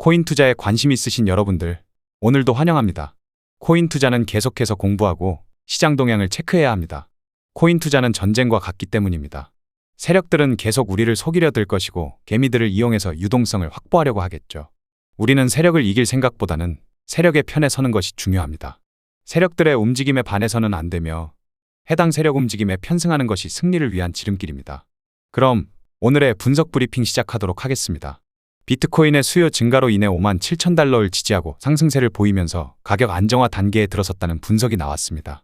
코인 투자에 관심 있으신 여러분들, 오늘도 환영합니다. 코인 투자는 계속해서 공부하고 시장 동향을 체크해야 합니다. 코인 투자는 전쟁과 같기 때문입니다. 세력들은 계속 우리를 속이려 들 것이고 개미들을 이용해서 유동성을 확보하려고 하겠죠. 우리는 세력을 이길 생각보다는 세력의 편에 서는 것이 중요합니다. 세력들의 움직임에 반해서는 안 되며 해당 세력 움직임에 편승하는 것이 승리를 위한 지름길입니다. 그럼 오늘의 분석 브리핑 시작하도록 하겠습니다. 비트코인의 수요 증가로 인해 57,000달러를 지지하고 상승세를 보이면서 가격 안정화 단계에 들어섰다는 분석이 나왔습니다.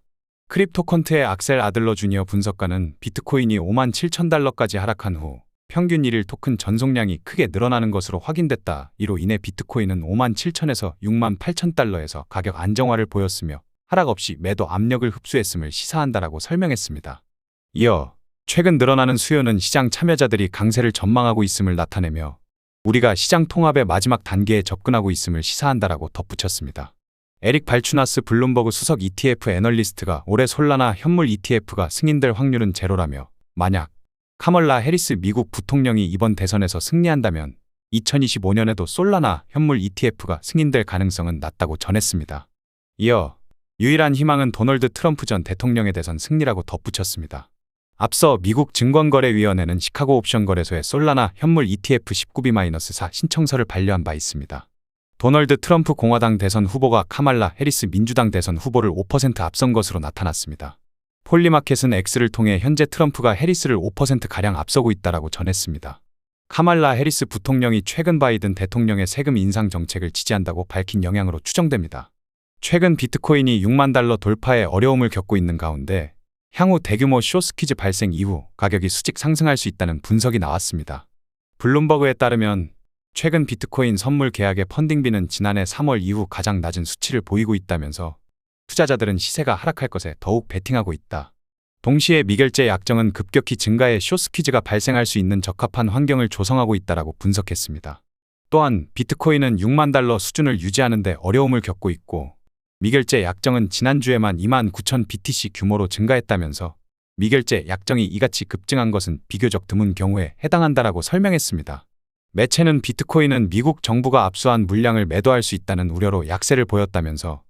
크립토컨트의 악셀 아들러 주니어 분석가는 비트코인이 57,000달러까지 하락한 후 평균 1일 토큰 전송량이 크게 늘어나는 것으로 확인됐다. 이로 인해 비트코인은 57,000에서 68,000달러에서 가격 안정화를 보였으며 하락 없이 매도 압력을 흡수했음을 시사한다라고 설명했습니다. 이어 최근 늘어나는 수요는 시장 참여자들이 강세를 전망하고 있음을 나타내며 우리가 시장 통합의 마지막 단계에 접근하고 있음을 시사한다라고 덧붙였습니다. 에릭 발추나스 블룸버그 수석 ETF 애널리스트가 올해 솔라나 현물 ETF가 승인될 확률은 제로라며 만약 카멀라 해리스 미국 부통령이 이번 대선에서 승리한다면 2025년에도 솔라나 현물 ETF가 승인될 가능성은 낮다고 전했습니다. 이어 유일한 희망은 도널드 트럼프 전 대통령의 대선 승리라고 덧붙였습니다. 앞서 미국 증권거래위원회는 시카고 옵션 거래소에 솔라나 현물 ETF 19B-4 신청서를 반려한 바 있습니다. 도널드 트럼프 공화당 대선 후보가 카말라 해리스 민주당 대선 후보를 5% 앞선 것으로 나타났습니다. 폴리마켓은 X를 통해 현재 트럼프가 해리스를 5%가량 앞서고 있다라고 전했습니다. 카말라 해리스 부통령이 최근 바이든 대통령의 세금 인상 정책을 지지한다고 밝힌 영향으로 추정됩니다. 최근 비트코인이 6만 달러 돌파에 어려움을 겪고 있는 가운데 향후 대규모 숏스퀴즈 발생 이후 가격이 수직 상승할 수 있다는 분석이 나왔습니다. 블룸버그에 따르면 최근 비트코인 선물 계약의 펀딩비는 지난해 3월 이후 가장 낮은 수치를 보이고 있다면서 투자자들은 시세가 하락할 것에 더욱 베팅하고 있다. 동시에 미결제 약정은 급격히 증가해 숏스퀴즈가 발생할 수 있는 적합한 환경을 조성하고 있다라고 분석했습니다. 또한 비트코인은 6만 달러 수준을 유지하는 데 어려움을 겪고 있고 미결제 약정은 지난주에만 29,000 BTC 규모로 증가했다면서 미결제 약정이 이같이 급증한 것은 비교적 드문 경우에 해당한다라고 설명했습니다. 매체는 비트코인은 미국 정부가 압수한 물량을 매도할 수 있다는 우려로 약세를 보였다면서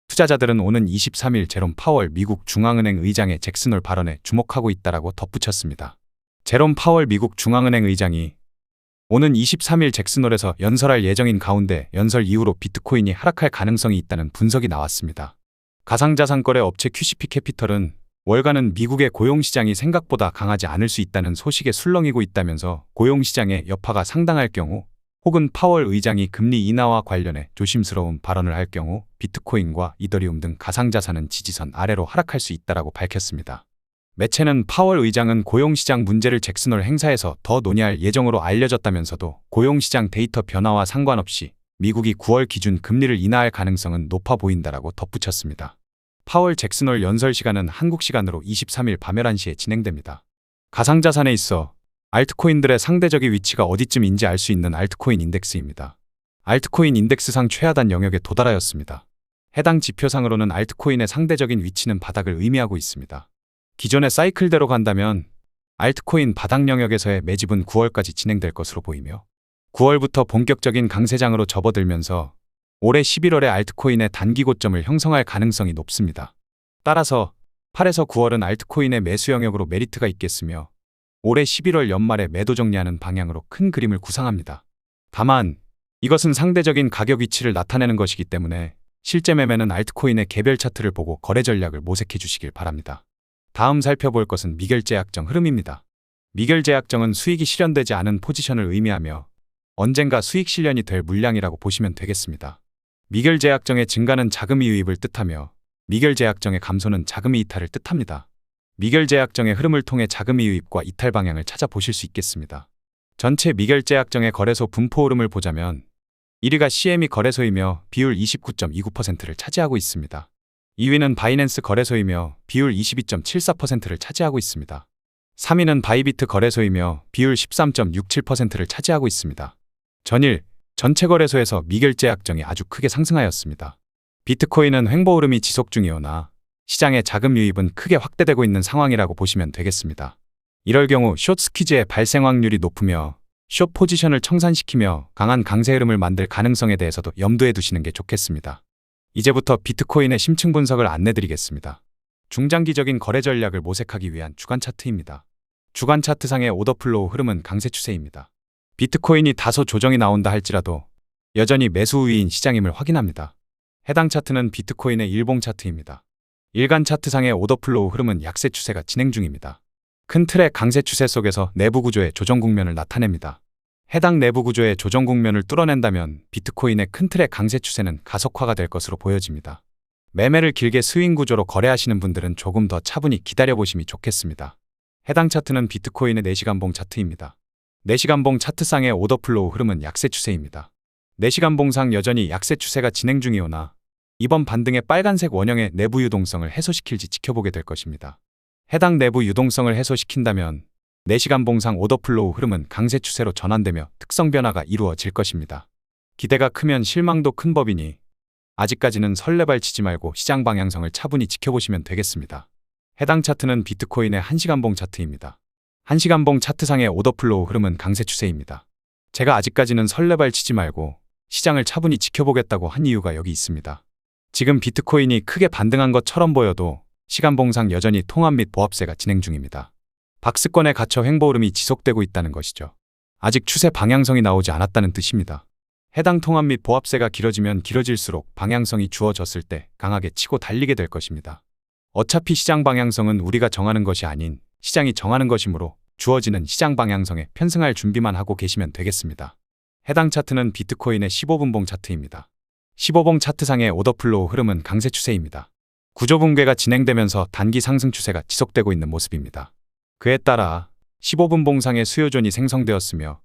투자자들은 오는 23일 제롬 파월 미국 중앙은행 의장의 잭슨홀 발언에 주목하고 있다라고 덧붙였습니다. 제롬 파월 미국 중앙은행 의장이 오는 23일 잭슨홀에서 연설할 예정인 가운데 연설 이후로 비트코인이 하락할 가능성이 있다는 분석이 나왔습니다. 가상자산거래 업체 QCP 캐피털은 월가는 미국의 고용시장이 생각보다 강하지 않을 수 있다는 소식에 술렁이고 있다면서 고용시장의 여파가 상당할 경우 혹은 파월 의장이 금리 인하와 관련해 조심스러운 발언을 할 경우 비트코인과 이더리움 등 가상자산은 지지선 아래로 하락할 수 있다라고 밝혔습니다. 매체는 파월 의장은 고용시장 문제를 잭슨홀 행사에서 더 논의할 예정으로 알려졌다면서도 고용시장 데이터 변화와 상관없이 미국이 9월 기준 금리를 인하할 가능성은 높아 보인다라고 덧붙였습니다. 파월 잭슨홀 연설 시간은 한국 시간으로 23일 밤 11시에 진행됩니다. 가상자산에 있어 알트코인들의 상대적인 위치가 어디쯤인지 알 수 있는 알트코인 인덱스입니다. 알트코인 인덱스상 최하단 영역에 도달하였습니다. 해당 지표상으로는 알트코인의 상대적인 위치는 바닥을 의미하고 있습니다. 기존의 사이클대로 간다면 알트코인 바닥 영역에서의 매집은 9월까지 진행될 것으로 보이며 9월부터 본격적인 강세장으로 접어들면서 올해 11월에 알트코인의 단기 고점을 형성할 가능성이 높습니다. 따라서 8에서 9월은 알트코인의 매수 영역으로 메리트가 있겠으며 올해 11월 연말에 매도 정리하는 방향으로 큰 그림을 구상합니다. 다만 이것은 상대적인 가격 위치를 나타내는 것이기 때문에 실제 매매는 알트코인의 개별 차트를 보고 거래 전략을 모색해 주시길 바랍니다. 다음 살펴볼 것은 미결제 약정 흐름입니다. 미결제 약정은 수익이 실현되지 않은 포지션을 의미하며 언젠가 수익 실현이 될 물량이라고 보시면 되겠습니다. 미결제 약정의 증가는 자금이 유입을 뜻하며 미결제 약정의 감소는 자금이 이탈을 뜻합니다. 미결제 약정의 흐름을 통해 자금이 유입과 이탈 방향을 찾아보실 수 있겠습니다. 전체 미결제 약정의 거래소 분포 흐름을 보자면 1위가 CME 거래소이며 비율 29.29%를 차지하고 있습니다. 2위는 바이낸스 거래소이며 비율 22.74%를 차지하고 있습니다. 3위는 바이비트 거래소이며 비율 13.67%를 차지하고 있습니다. 전일 전체 거래소에서 미결제 약정이 아주 크게 상승하였습니다. 비트코인은 횡보 흐름이 지속 중이오나 시장의 자금 유입은 크게 확대되고 있는 상황이라고 보시면 되겠습니다. 이럴 경우 숏스퀴즈의 발생 확률이 높으며 숏 포지션을 청산시키며 강한 강세 흐름을 만들 가능성에 대해서도 염두에 두시는 게 좋겠습니다. 이제부터 비트코인의 심층 분석을 안내드리겠습니다. 중장기적인 거래 전략을 모색하기 위한 주간 차트입니다. 주간 차트상의 오더플로우 흐름은 강세 추세입니다. 비트코인이 다소 조정이 나온다 할지라도 여전히 매수 우위인 시장임을 확인합니다. 해당 차트는 비트코인의 일봉 차트입니다. 일간 차트상의 오더플로우 흐름은 약세 추세가 진행 중입니다. 큰 틀의 강세 추세 속에서 내부 구조의 조정 국면을 나타냅니다. 해당 내부 구조의 조정 국면을 뚫어낸다면 비트코인의 큰 틀의 강세 추세는 가속화가 될 것으로 보여집니다. 매매를 길게 스윙 구조로 거래하시는 분들은 조금 더 차분히 기다려보심이 좋겠습니다. 해당 차트는 비트코인의 4시간봉 차트입니다. 4시간봉 차트상의 오더플로우 흐름은 약세 추세입니다. 4시간봉상 여전히 약세 추세가 진행 중이오나 이번 반등의 빨간색 원형의 내부 유동성을 해소시킬지 지켜보게 될 것입니다. 해당 내부 유동성을 해소시킨다면 4시간봉상 오더플로우 흐름은 강세 추세로 전환되며 특성 변화가 이루어질 것입니다. 기대가 크면 실망도 큰 법이니 아직까지는 설레발 치지 말고 시장 방향성을 차분히 지켜보시면 되겠습니다. 해당 차트는 비트코인의 1시간봉 차트입니다. 1시간봉 차트상의 오더플로우 흐름은 강세 추세입니다. 제가 아직까지는 설레발 치지 말고 시장을 차분히 지켜보겠다고 한 이유가 여기 있습니다. 지금 비트코인이 크게 반등한 것처럼 보여도 시간봉상 여전히 통합 및 보합세가 진행 중입니다. 박스권에 갇혀 횡보 흐름이 지속되고 있다는 것이죠. 아직 추세 방향성이 나오지 않았다는 뜻입니다. 해당 통합 및 보합세가 길어지면 길어질수록 방향성이 주어졌을 때 강하게 치고 달리게 될 것입니다. 어차피 시장 방향성은 우리가 정하는 것이 아닌 시장이 정하는 것이므로 주어지는 시장 방향성에 편승할 준비만 하고 계시면 되겠습니다. 해당 차트는 비트코인의 15분봉 차트입니다. 15봉 차트상의 오더플로우 흐름은 강세 추세입니다. 구조 붕괴가 진행되면서 단기 상승 추세가 지속되고 있는 모습입니다. 그에 따라 15분봉상의 수요존이 생성되었으며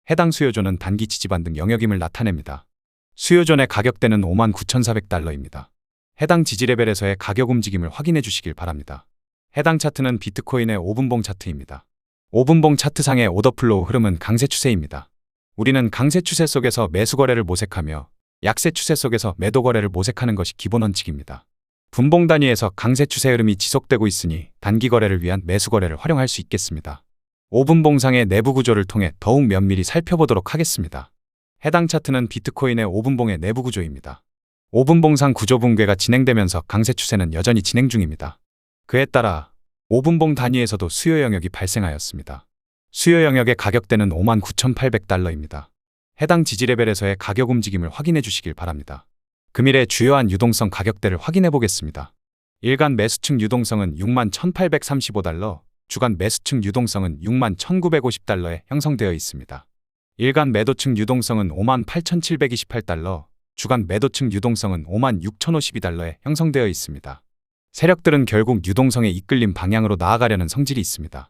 해당 수요존은 단기 지지 반등 영역임을 나타냅니다. 수요존의 가격대는 59,400달러입니다. 해당 지지 레벨에서의 가격 움직임을 확인해 주시길 바랍니다. 해당 차트는 비트코인의 5분봉 차트입니다. 5분봉 차트상의 오더플로우 흐름은 강세 추세입니다. 우리는 강세 추세 속에서 매수 거래를 모색하며 약세 추세 속에서 매도 거래를 모색하는 것이 기본 원칙입니다. 분봉 단위에서 강세 추세 흐름이 지속되고 있으니 단기 거래를 위한 매수 거래를 활용할 수 있겠습니다. 5분봉상의 내부 구조를 통해 더욱 면밀히 살펴보도록 하겠습니다. 해당 차트는 비트코인의 5분봉의 내부 구조입니다. 5분봉상 구조 붕괴가 진행되면서 강세 추세는 여전히 진행 중입니다. 그에 따라 5분봉 단위에서도 수요 영역이 발생하였습니다. 수요 영역의 가격대는 59,800달러입니다. 해당 지지 레벨에서의 가격 움직임을 확인해 주시길 바랍니다. 금일의 주요한 유동성 가격대를 확인해 보겠습니다. 일간 매수층 유동성은 61,835달러, 주간 매수층 유동성은 61,950달러에 형성되어 있습니다. 일간 매도층 유동성은 58,728달러, 주간 매도층 유동성은 56,052달러에 형성되어 있습니다. 세력들은 결국 유동성에 이끌림 방향으로 나아가려는 성질이 있습니다.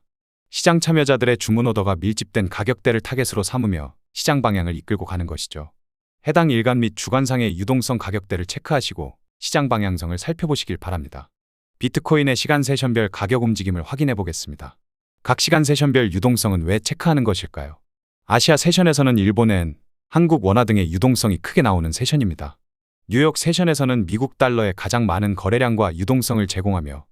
시장 참여자들의 주문 오더가 밀집된 가격대를 타겟으로 삼으며 시장 방향을 이끌고 가는 것이죠. 해당 일간 및 주간상의 유동성 가격대를 체크하시고 시장 방향성을 살펴보시길 바랍니다. 비트코인의 시간 세션별 가격 움직임을 확인해 보겠습니다. 각 시간 세션별 유동성은 왜 체크하는 것일까요? 아시아 세션에서는 일본엔, 한국 원화 등의 유동성이 크게 나오는 세션입니다. 뉴욕 세션에서는 미국 달러의 가장 많은 거래량과 유동성을 제공하며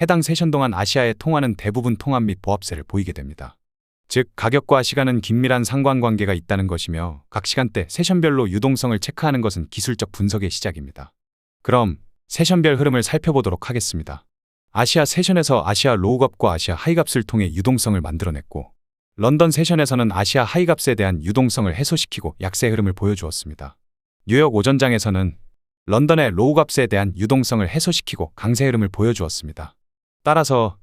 해당 세션 동안 아시아의 통화는 대부분 통합 및 보합세를 보이게 됩니다. 즉 가격과 시간은 긴밀한 상관관계가 있다는 것이며 각 시간대 세션별로 유동성을 체크하는 것은 기술적 분석의 시작입니다. 그럼 세션별 흐름을 살펴보도록 하겠습니다. 아시아 세션에서 아시아 로우값과 아시아 하이값을 통해 유동성을 만들어냈고 런던 세션에서는 아시아 하이값에 대한 유동성을 해소시키고 약세 흐름을 보여주었습니다. 뉴욕 오전장에서는 런던의 로우값에 대한 유동성을 해소시키고 강세 흐름을 보여주었습니다. 따라서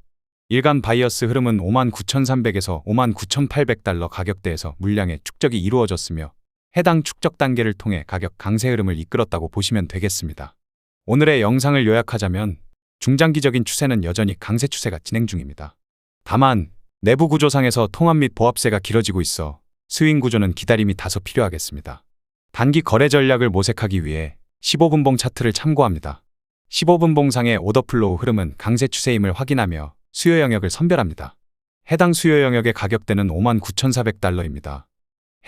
일간 바이어스 흐름은 59,300에서 59,800달러 가격대에서 물량의 축적이 이루어졌으며 해당 축적 단계를 통해 가격 강세 흐름을 이끌었다고 보시면 되겠습니다. 오늘의 영상을 요약하자면 중장기적인 추세는 여전히 강세 추세가 진행 중입니다. 다만 내부 구조상에서 통합 및 보합세가 길어지고 있어 스윙 구조는 기다림이 다소 필요하겠습니다. 단기 거래 전략을 모색하기 위해 15분봉 차트를 참고합니다. 15분봉상의 오더플로우 흐름은 강세 추세임을 확인하며 수요 영역을 선별합니다. 해당 수요 영역의 가격대는 59,400달러입니다.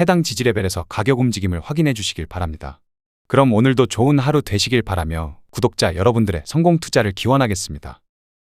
해당 지지 레벨에서 가격 움직임을 확인해 주시길 바랍니다. 그럼 오늘도 좋은 하루 되시길 바라며 구독자 여러분들의 성공 투자를 기원하겠습니다.